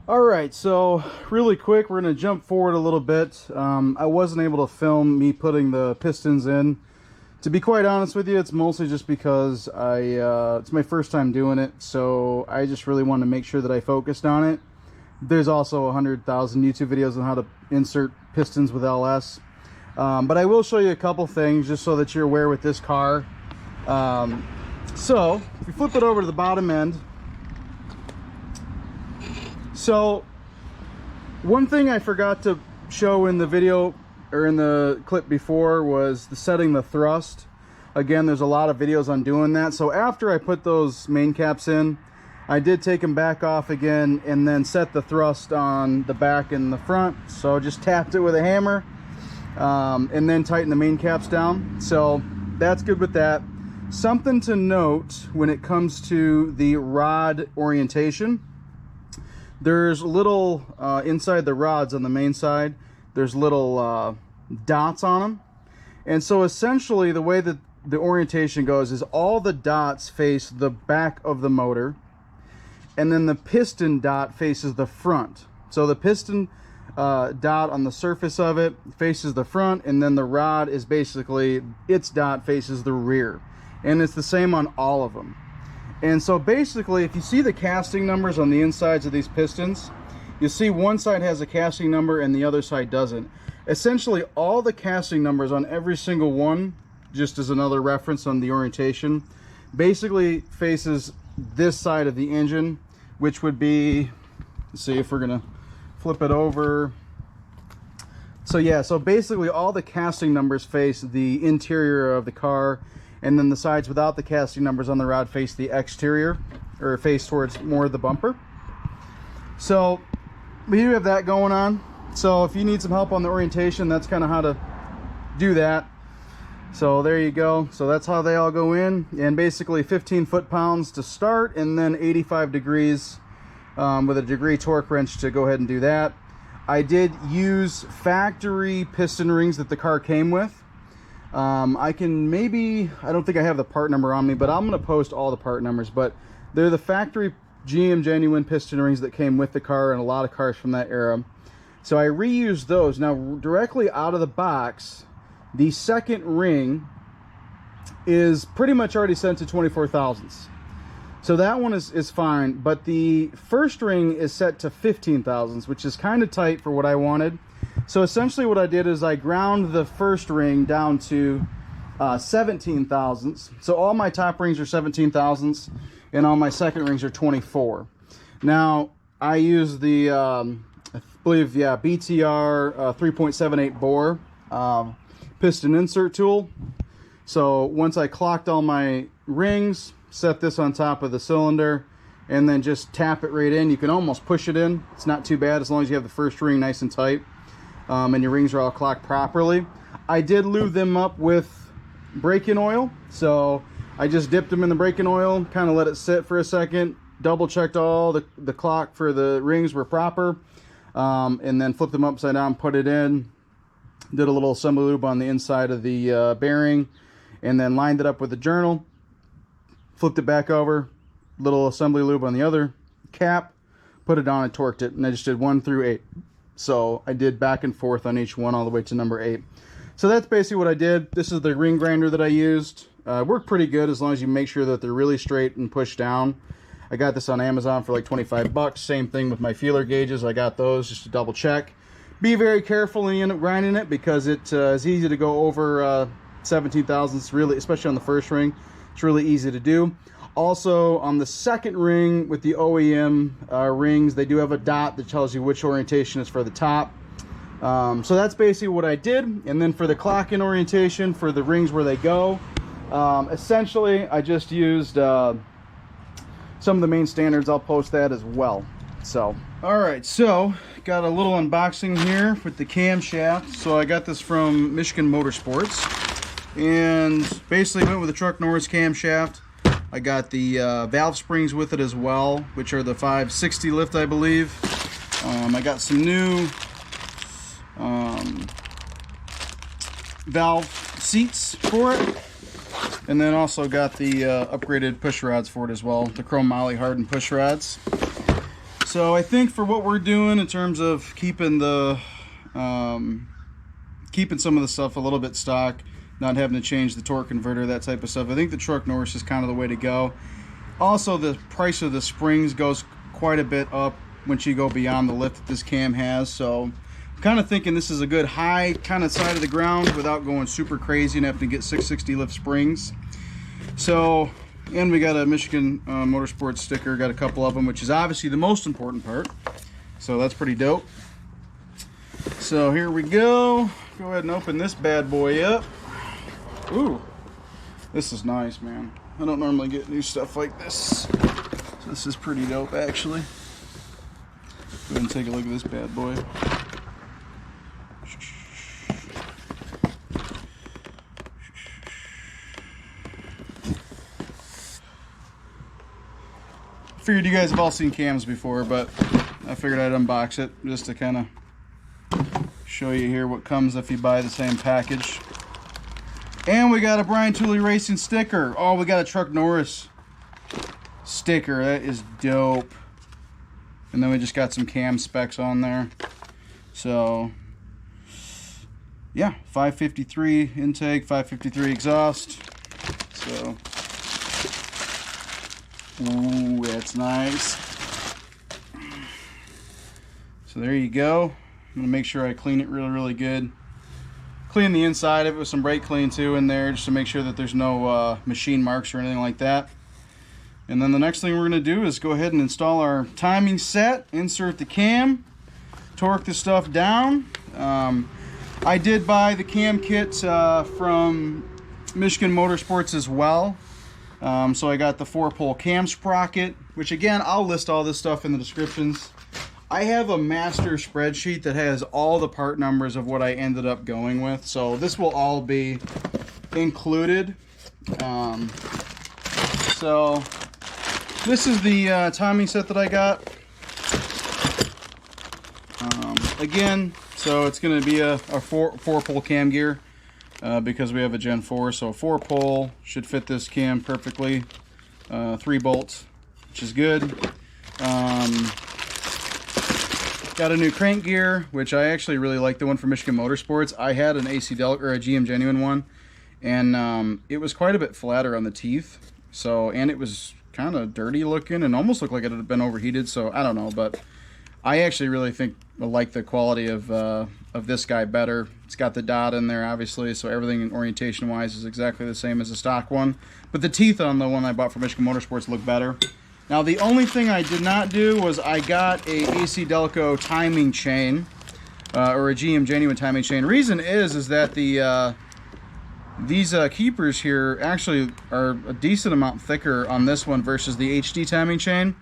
All right, so really quick, we're going to jump forward a little bit. I wasn't able to film me putting the pistons in. To be quite honest with you, it's mostly just because it's my first time doing it, so I just really wanted to make sure that I focused on it. There's also 100,000 YouTube videos on how to insert pistons with LS. But I will show you a couple things just so that you're aware with this car. So, if you flip it over to the bottom end, so one thing I forgot to show in the video or in the clip before was setting the thrust. Again, there's a lot of videos on doing that. So after I put those main caps in, I did take them back off again and then set the thrust on the back and the front. So I just tapped it with a hammer and then tighten the main caps down. So that's good with that. Something to note when it comes to the rod orientation, there's little inside the rods on the main side, there's little dots on them. And so essentially the way that the orientation goes is all the dots face the back of the motor, and then the piston dot faces the front. So the piston dot on the surface of it faces the front, and then the rod is basically, its dot faces the rear. And it's the same on all of them. And so basically, if you see the casting numbers on the insides of these pistons, you'll see one side has a casting number and the other side doesn't. Essentially, all the casting numbers on every single one, just as another reference on the orientation, basically faces this side of the engine, which would be, let's see if we're gonna flip it over. So yeah, so basically all the casting numbers face the interior of the car, and then the sides without the casting numbers on the rod face the exterior, or face towards more of the bumper. So we do have that going on. So if you need some help on the orientation, that's kind of how to do that. So there you go. So that's how they all go in, and basically 15 foot-pounds to start, and then 85 degrees with a degree torque wrench to go ahead and do that. I did use factory piston rings that the car came with. I don't think I have the part number on me, but I'm going to post all the part numbers. But they're the factory GM genuine piston rings that came with the car, and a lot of cars from that era. So I reused those. Now, directly out of the box, the second ring is pretty much already set to 24 thousandths. So that one is fine, but the first ring is set to 15 thousandths, which is kind of tight for what I wanted. So essentially what I did is I ground the first ring down to 17 thousandths. So all my top rings are 17 thousandths, and all my second rings are 24. Now, I use the, I believe, yeah, BTR 3.78 bore piston insert tool. So once I clocked all my rings, set this on top of the cylinder, and then just tap it right in. You can almost push it in. It's not too bad as long as you have the first ring nice and tight. And your rings are all clocked properly. I did lube them up with braking oil, so I just dipped them in the braking oil, kind of let it sit for a second, double checked all the clock for the rings were proper, and then flipped them upside down, put it in, did a little assembly lube on the inside of the bearing, and then lined it up with the journal, flipped it back over, little assembly lube on the other cap, put it on and torqued it, and I just did 1 through 8. So I did back and forth on each one all the way to number 8. So that's basically what I did. This is the ring grinder that I used. Worked pretty good as long as you make sure that they're really straight and pushed down. I got this on Amazon for like 25 bucks. Same thing with my feeler gauges. I got those just to double check. Be very careful when you end up grinding it, because it is easy to go over 17 thousandths, really, especially on the first ring. It's really easy to do. Also, on the second ring with the OEM rings, they do have a dot that tells you which orientation is for the top. So that's basically what I did. And then for the clock-in orientation, for the rings where they go, essentially, I just used some of the main standards. I'll post that as well. So, all right, so got a little unboxing here with the camshaft. So I got this from Michigan Motorsports, and basically went with the truck Norris camshaft. I got the valve springs with it as well, which are the 560 lift, I believe. I got some new valve seats for it, and then also got the upgraded push rods for it as well, the chrome moly hardened push rods. So I think for what we're doing in terms of keeping the keeping some of the stuff a little bit stock, not having to change the torque converter, that type of stuff, I think the truck Norris is kind of the way to go. Also, the price of the springs goes quite a bit up once you go beyond the lift that this cam has. So I'm kind of thinking this is a good high kind of side of the ground without going super crazy and having to get 660 lift springs. So, and we got a Michigan Motorsports sticker, got a couple of them, which is obviously the most important part. So that's pretty dope. So here we go. Go ahead and open this bad boy up. Ooh, this is nice, man. I don't normally get new stuff like this. So this is pretty dope, actually. Go ahead and take a look at this bad boy. Figured you guys have all seen cams before, but I figured I'd unbox it just to kind of show you here what comes if you buy the same package. And we got a Brian Tooley Racing sticker. Oh, we got a Truck Norris sticker. That is dope. And then we just got some cam specs on there. So, yeah, 553 intake, 553 exhaust. So, ooh, that's nice. So there you go. I'm gonna make sure I clean it really, really good. Clean the inside of it with some brake clean too in there, just to make sure that there's no machine marks or anything like that. And then the next thing we're gonna do is go ahead and install our timing set, insert the cam, torque the stuff down. I did buy the cam kit from Michigan Motorsports as well. So I got the 4-pole cam sprocket, which again, I'll list all this stuff in the descriptions. I have a master spreadsheet that has all the part numbers of what I ended up going with. So this will all be included. So this is the timing set that I got. Again, so it's going to be a 4-pole cam gear because we have a Gen 4. So 4-pole should fit this cam perfectly. 3 bolts, which is good. Got a new crank gear, which I actually really like the one from Michigan Motorsports. I had an AC Delic or a GM Genuine one, and it was quite a bit flatter on the teeth. So, and it was kind of dirty looking and almost looked like it had been overheated. So I don't know, but I actually really think I like the quality of this guy better. It's got the dot in there, obviously, so everything orientation wise is exactly the same as the stock one. But the teeth on the one I bought from Michigan Motorsports look better. Now the only thing I did not do was I got a AC Delco timing chain, or a GM Genuine timing chain. Reason is that the these keepers here actually are a decent amount thicker on this one versus the HD timing chain.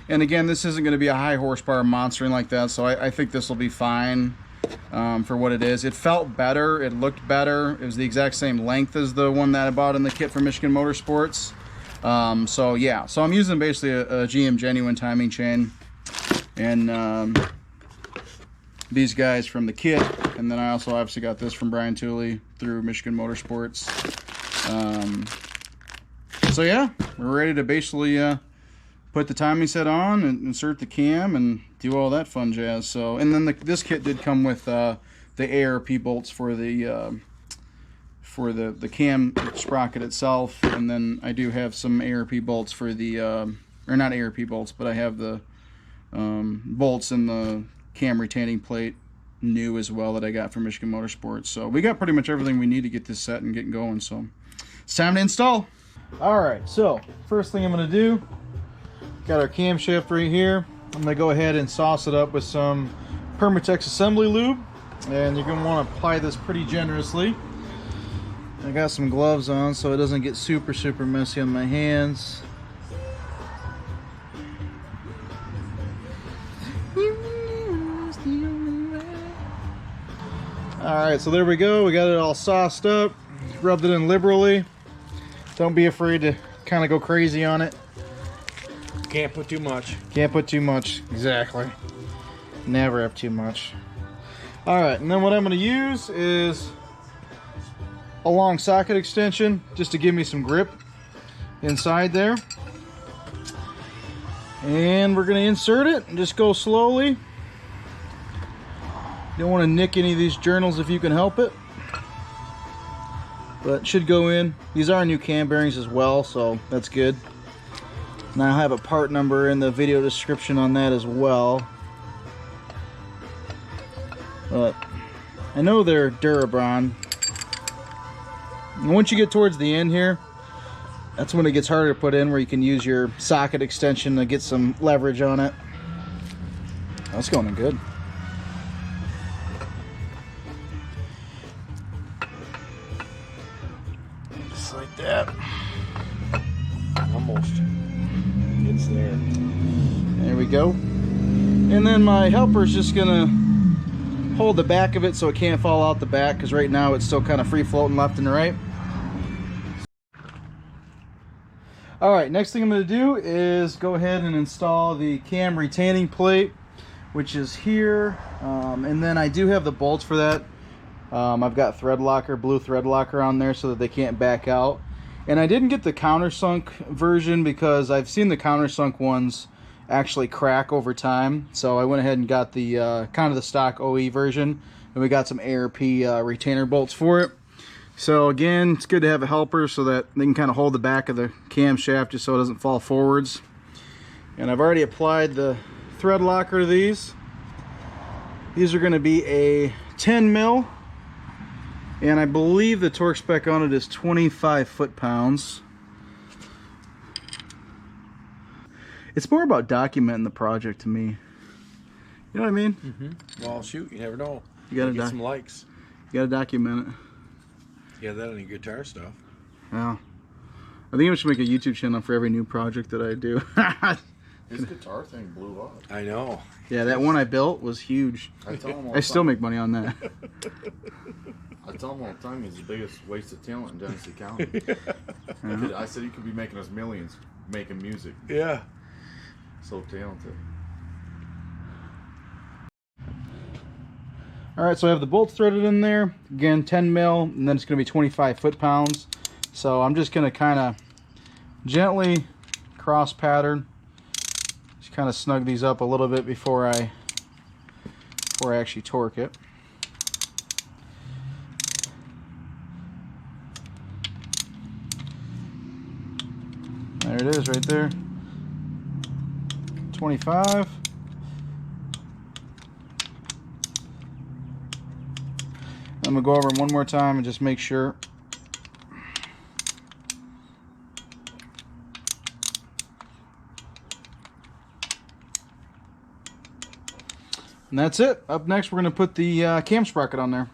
And again, this isn't going to be a high horsepower monstering like that, so I think this will be fine for what it is. It felt better, it looked better. It was the exact same length as the one that I bought in the kit from Michigan Motorsports. So yeah, so I'm using basically a GM Genuine timing chain, and these guys from the kit, and then I also obviously got this from Brian Tooley through Michigan Motorsports. So yeah, we're ready to basically put the timing set on and insert the cam and do all that fun jazz. So, and then this kit did come with the ARP bolts for the cam sprocket itself, and then I do have some ARP bolts for the or not ARP bolts, but I have the bolts in the cam retaining plate new as well that I got from Michigan Motorsports. So we got pretty much everything we need to get this set and getting going. So it's time to install. All right, so first thing I'm going to do, got our camshaft right here. I'm going to go ahead and sauce it up with some Permatex assembly lube, and you're going to want to apply this pretty generously. I got some gloves on so it doesn't get super messy on my hands. Alright, so there we go. We got it all sauced up, rubbed it in liberally. Don't be afraid to kind of go crazy on it. Can't put too much. Can't put too much, exactly. Never have too much. Alright, and then what I'm going to use is a long socket extension just to give me some grip inside there. And we're going to insert it and just go slowly. You don't want to nick any of these journals if you can help it. But it should go in. These are new cam bearings as well, so that's good. And I'll have a part number in the video description on that as well. But I know they're Durabron. And once you get towards the end here, that's when it gets harder to put in, where you can use your socket extension to get some leverage on it. That's going in good. Just like that. Almost. It's there. There we go. And then my helper's just gonna hold the back of it so it can't fall out the back, because right now it's still kind of free floating left and right. Alright, next thing I'm going to do is go ahead and install the cam retaining plate, which is here. And then I do have the bolts for that. I've got thread locker, blue thread locker on there so that they can't back out. And I didn't get the countersunk version because I've seen the countersunk ones actually crack over time. So I went ahead and got the kind of the stock OE version, and we got some ARP retainer bolts for it. So again, it's good to have a helper so that they can kind of hold the back of the camshaft just so it doesn't fall forwards. And I've already applied the thread locker to these. These are going to be a 10 mil, and I believe the torque spec on it is 25 foot-pounds. It's more about documenting the project to me. You know what I mean? Mm-hmm. Well, shoot, you never know. You gotta get some likes. You gotta document it. Yeah, that any guitar stuff. Yeah. I think I should make a YouTube channel for every new project that I do. His guitar thing blew up. I know. Yeah, that one I built was huge. I still make money on that. I tell him all the time he's the biggest waste of talent in Genesee County. I said he could be making us millions making music. Yeah. So talented. Alright, so I have the bolts threaded in there. Again, 10 mil, and then it's going to be 25 foot-pounds. So I'm just going to kind of gently cross pattern. Just kind of snug these up a little bit before I actually torque it. There it is right there. 25. I'm going to go over them one more time and just make sure. And that's it. Up next, we're going to put the cam sprocket on there.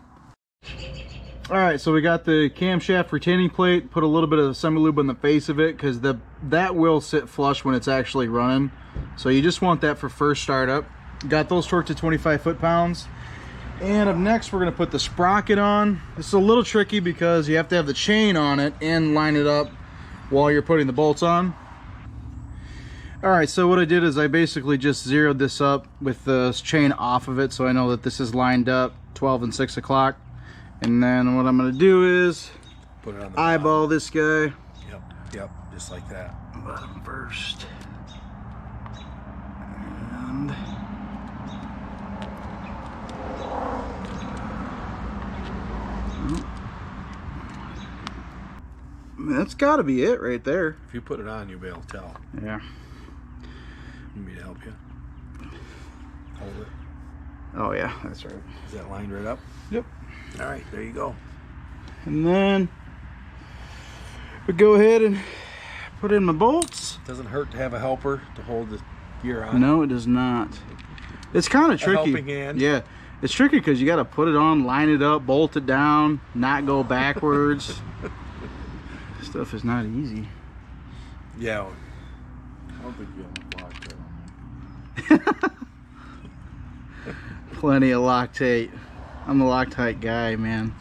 Alright, so we got the camshaft retaining plate. Put a little bit of semi-lube on the face of it because that will sit flush when it's actually running. So you just want that for first startup. Got those torqued to 25 foot-pounds. And up next, we're going to put the sprocket on. This is a little tricky because you have to have the chain on it and line it up while you're putting the bolts on. Alright, so what I did is I basically just zeroed this up with the chain off of it so I know that this is lined up 12 and 6 o'clock. And then what I'm going to do is put it on the eyeball this guy. Yep, just like that. Bottom first. And that's got to be it right there. If you put it on, you'll be able to tell. Yeah. You want me to help you? Hold it. Oh yeah, that's right. Is that lined right up? Yep. All right, there you go. And then we go ahead and put in my bolts. Doesn't hurt to have a helper to hold the gear on. No, it does not. It's kind of tricky. Helping hand. Yeah, it's tricky because you got to put it on, line it up, bolt it down, not go backwards. Stuff is not easy. Yeah. I don't think you have a Loctite on there. Plenty of Loctite. I'm the Loctite guy, man.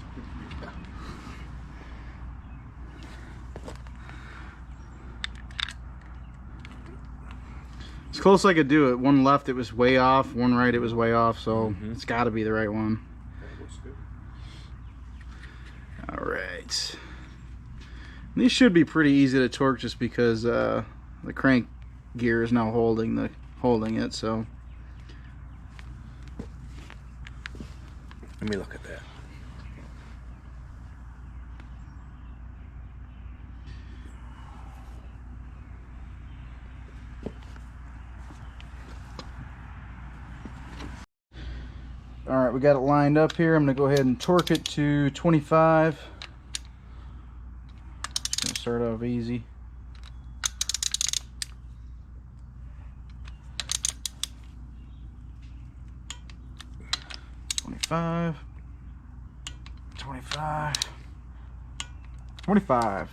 As close as I could do it. One left, it was way off. One right, it was way off. So it's got to be the right one. That looks good. All right. These should be pretty easy to torque just because the crank gear is now holding it. So let me look at that. all right, we got it lined up here. I'm gonna go ahead and torque it to 25. Just gonna start off easy. Five, 25, 25.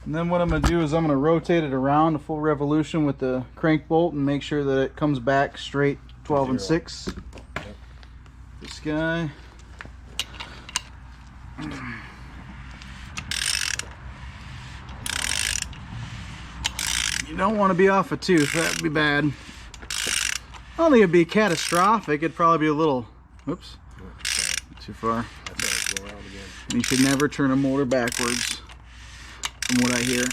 And then what I'm going to do is I'm going to rotate it around a full revolution with the crank bolt and make sure that it comes back straight 12 and 6. Yep. This guy. You don't want to be off a tooth. That would be bad. I don't think it'd be catastrophic. It'd probably be a little... Whoops. Too far. Go around again. You should never turn a motor backwards, from what I hear.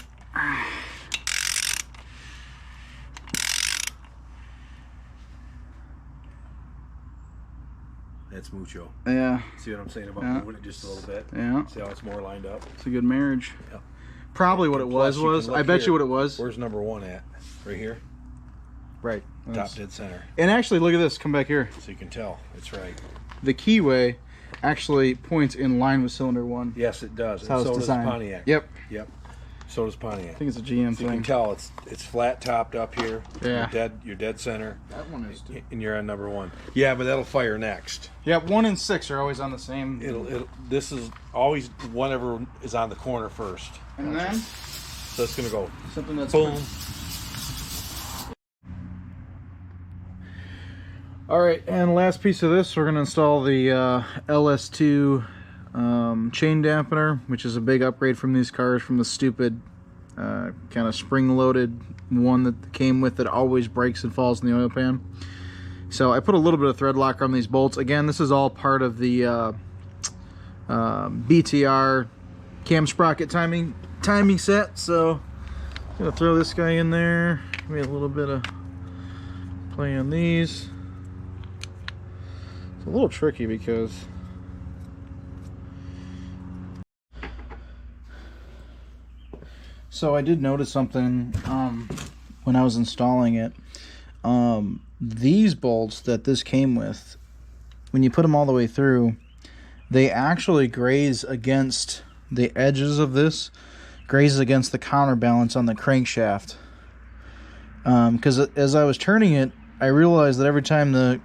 That's mucho. Yeah. See what I'm saying about moving it just a little bit? Yeah. See how it's more lined up? It's a good marriage. Yeah. Probably what it was, I bet you what it was. Where's number 1 at? Right here? Right. Top dead center. And actually, look at this. Come back here. So you can tell it's right. The keyway actually points in line with cylinder 1. Yes, it does. That's how And it's so designed. does Pontiac. Yep. Yep. So does Pontiac. I think it's a GM So you thing. can tell it's flat topped up here. Yeah. You're dead center. That one is too. And you're on number 1. Yeah, but that'll fire next. Yeah, 1 and 6 are always on the same. This is always whatever is on the corner first. And then So it's gonna go something that's boom. All right, and last piece of this, we're going to install the LS2 chain dampener, which is a big upgrade from these cars, from the stupid kind of spring-loaded one that came with it always breaks and falls in the oil pan. So I put a little bit of thread locker on these bolts. Again, this is all part of the BTR cam sprocket timing set. So I'm going to throw this guy in there. Give me a little bit of play on these. It's a little tricky because so I did notice something when I was installing it. These bolts that this came with, when you put them all the way through, they actually graze against the edges of this, grazes against the counterbalance on the crankshaft. Because as I was turning it, I realized that every time the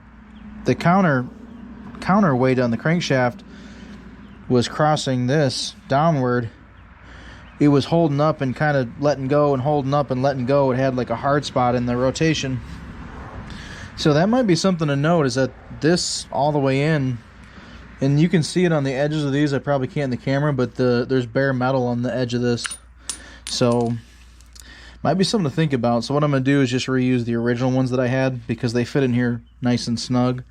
counterweight on the crankshaft was crossing this downward, it was holding up and kind of letting go and holding up and letting go. It had like a hard spot in the rotation. So that might be something to note, is that this all the way in, and you can see it on the edges of these. I probably can't in the camera, but there's bare metal on the edge of this. So might be something to think about. So what I'm going to do is just reuse the original ones that I had, because they fit in here nice and snug.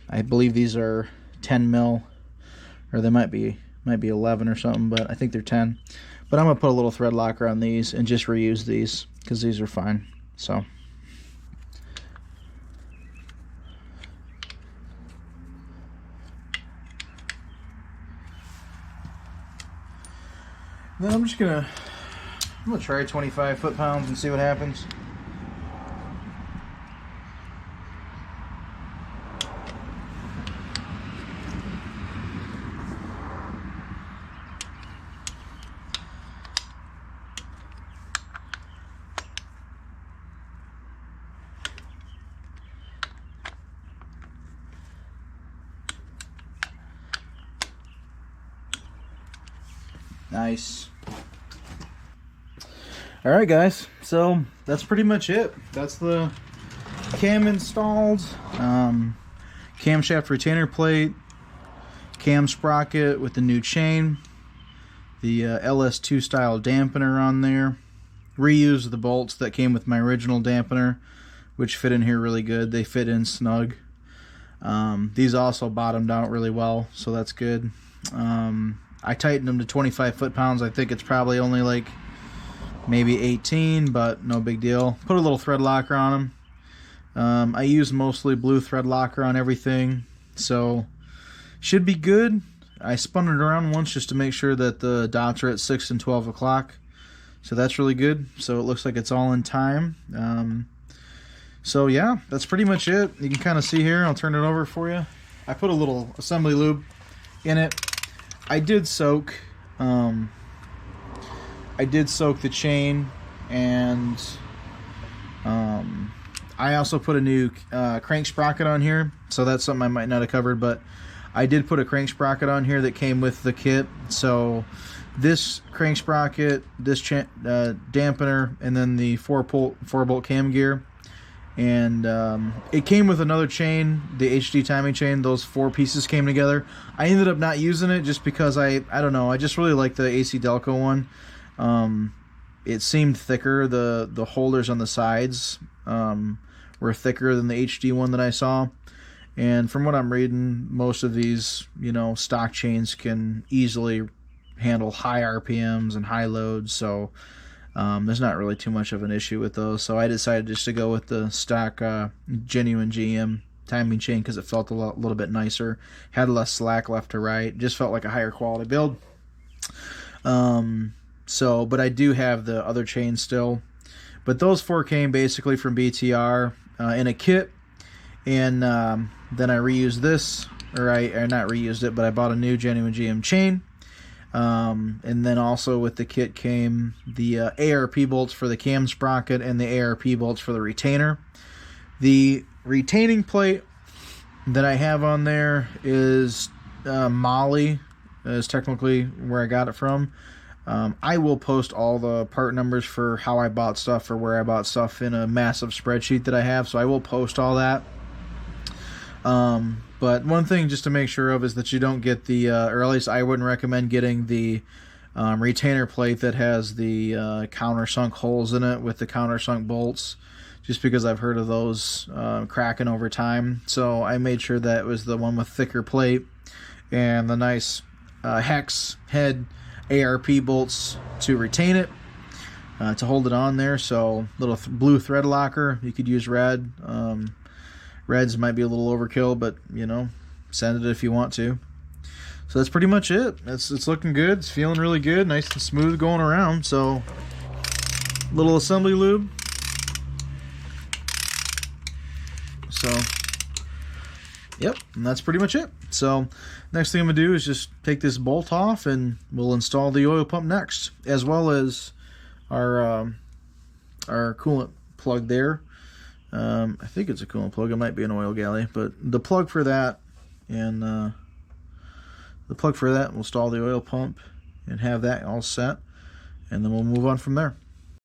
I believe these are 10 mil, or they might be 11 or something, but I think they're 10. But I'm gonna put a little thread locker on these and just reuse these because these are fine. So then I'm gonna try 25 foot-pounds and see what happens. Nice. All right, guys, so that's pretty much it. That's the cam installed. Camshaft retainer plate, cam sprocket with the new chain, the LS2 style dampener on there. Reused the bolts that came with my original dampener, which fit in here really good. They fit in snug. These also bottomed out really well, so that's good. I tightened them to 25 foot-pounds. I think it's probably only like maybe 18, but no big deal. Put a little thread locker on them. I use mostly blue thread locker on everything, so should be good. I spun it around once just to make sure that the dots are at 6 and 12 o'clock, so that's really good. So it looks like it's all in time. So yeah, that's pretty much it. You can kind of see here. I'll turn it over for you. I put a little assembly lube in it. I did soak the chain, and I also put a new crank sprocket on here, so that's something I might not have covered, but I did put a crank sprocket on here that came with the kit. So this crank sprocket, this dampener, and then the 4-bolt cam gear, and it came with another chain, the HD timing chain. Those 4 pieces came together. I ended up not using it just because I don't know, I just really like the AC Delco one. It seemed thicker. The holders on the sides were thicker than the HD one that I saw. And from what I'm reading, most of these, you know, stock chains can easily handle high RPMs and high loads, so there's not really too much of an issue with those. So I decided just to go with the stock genuine GM timing chain because it felt a little bit nicer, had less slack left to right, just felt like a higher quality build. But I do have the other chain still. But those 4 came basically from BTR in a kit, and then I reused this, or I not reused it, but I bought a new genuine GM chain. And then also with the kit came the ARP bolts for the cam sprocket and the ARP bolts for the retainer. The retaining plate that I have on there is Molly, is technically where I got it from. I will post all the part numbers for how I bought stuff or where I bought stuff in a massive spreadsheet that I have, so I will post all that. But one thing just to make sure of is that you don't get the, or at least I wouldn't recommend getting the retainer plate that has the countersunk holes in it with the countersunk bolts, just because I've heard of those cracking over time. So I made sure that it was the one with thicker plate and the nice hex head ARP bolts to retain it, to hold it on there. So little blue thread locker. You could use red. Reds might be a little overkill, but you know, send it if you want to. So that's pretty much it. It's looking good. It's feeling really good, nice and smooth going around. So little assembly lube. So yep, and that's pretty much it. So next thing I'm gonna do is just take this bolt off, and we'll install the oil pump next, as well as our coolant plug there. I think it's a coolant plug. It might be an oil galley, but the plug for that, and we'll install the oil pump and have that all set, and then we'll move on from there.